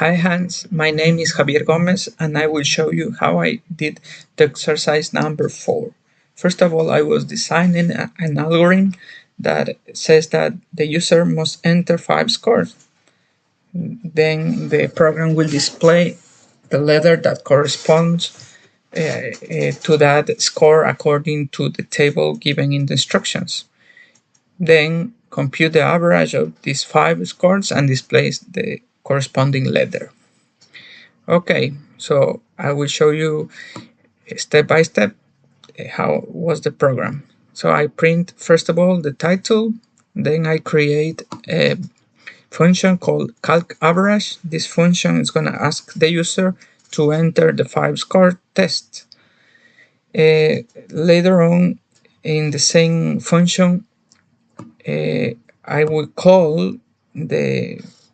Hi Hans, my name is Javier Gomez and I will show you how I did the exercise number 4. First of all, I was designing an algorithm that says that the user must enter 5 scores. Then the program will display the letter that corresponds to that score according to the table given in the instructions. Then compute the average of these 5 scores and displays the corresponding letter. Okay, so I will show you step by step how was the program. So I print first of all the title, then I create a function called calc_average. This function is going to ask the user to enter the 5 score test. Later on in the same function, I will call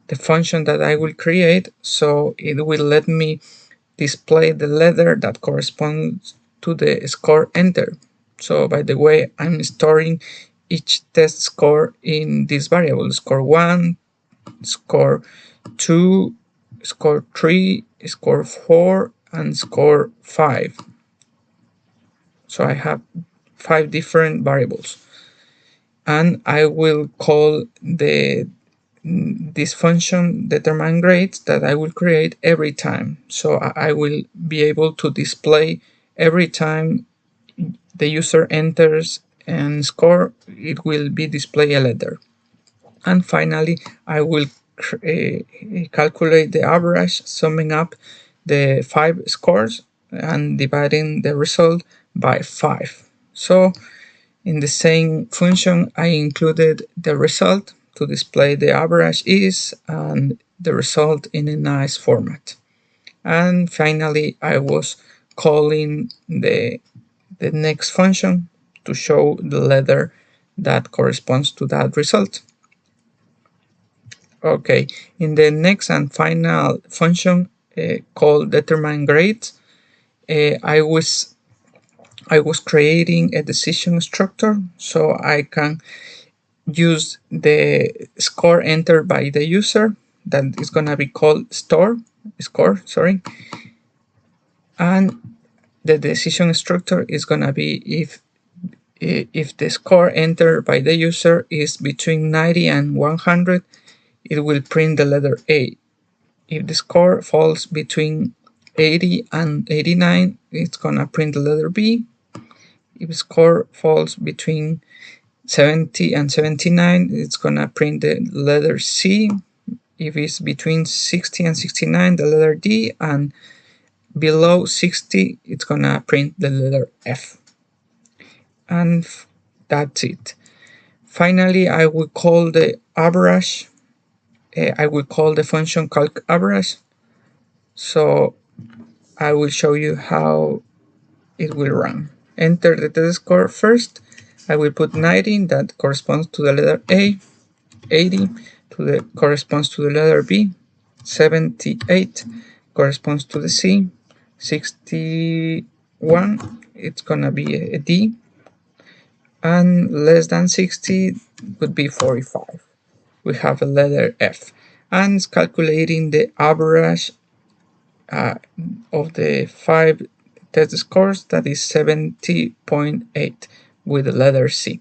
the function that I will create, so it will let me display the letter that corresponds to the score entered. So by the way, I'm storing each test score in this variable: score 1, score 2, score 3, score 4, and score 5. So I have 5 different variables. And I will call this function determine grades that I will create every time. So I will be able to display every time the user enters and score, it will be display a letter. And finally, I will calculate the average, summing up the 5 scores and dividing the result by 5. So in the same function, I included the result to display the average is and the result in a nice format. And finally, I was calling the next function to show the letter that corresponds to that result. Okay, in the next and final function called determine grade, I was creating a decision structure so I can use the score entered by the user that is going to be called score, and the decision structure is going to be if the score entered by the user is between 90 and 100, it will print the letter A. If the score falls between 80 and 89, it's going to print the letter B. If the score falls between 70 and 79, it's going to print the letter C. If it's between 60 and 69, the letter D, and below 60, it's going to print the letter F. And that's it. Finally, I will call the average. I will call the function calc_average. So I will show you how it will run. Enter the test score first. I will put 90, that corresponds to the letter A, 80 corresponds to the letter B, 78 corresponds to the C, 61 it's gonna be a D, and less than 60 would be 45. We have a letter F, and it's calculating the average of the 5 test scores, that is 70.8 with the letter C.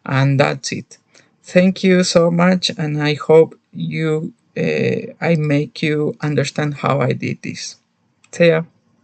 And that's it. Thank you so much, and I hope I make you understand how I did this. See ya.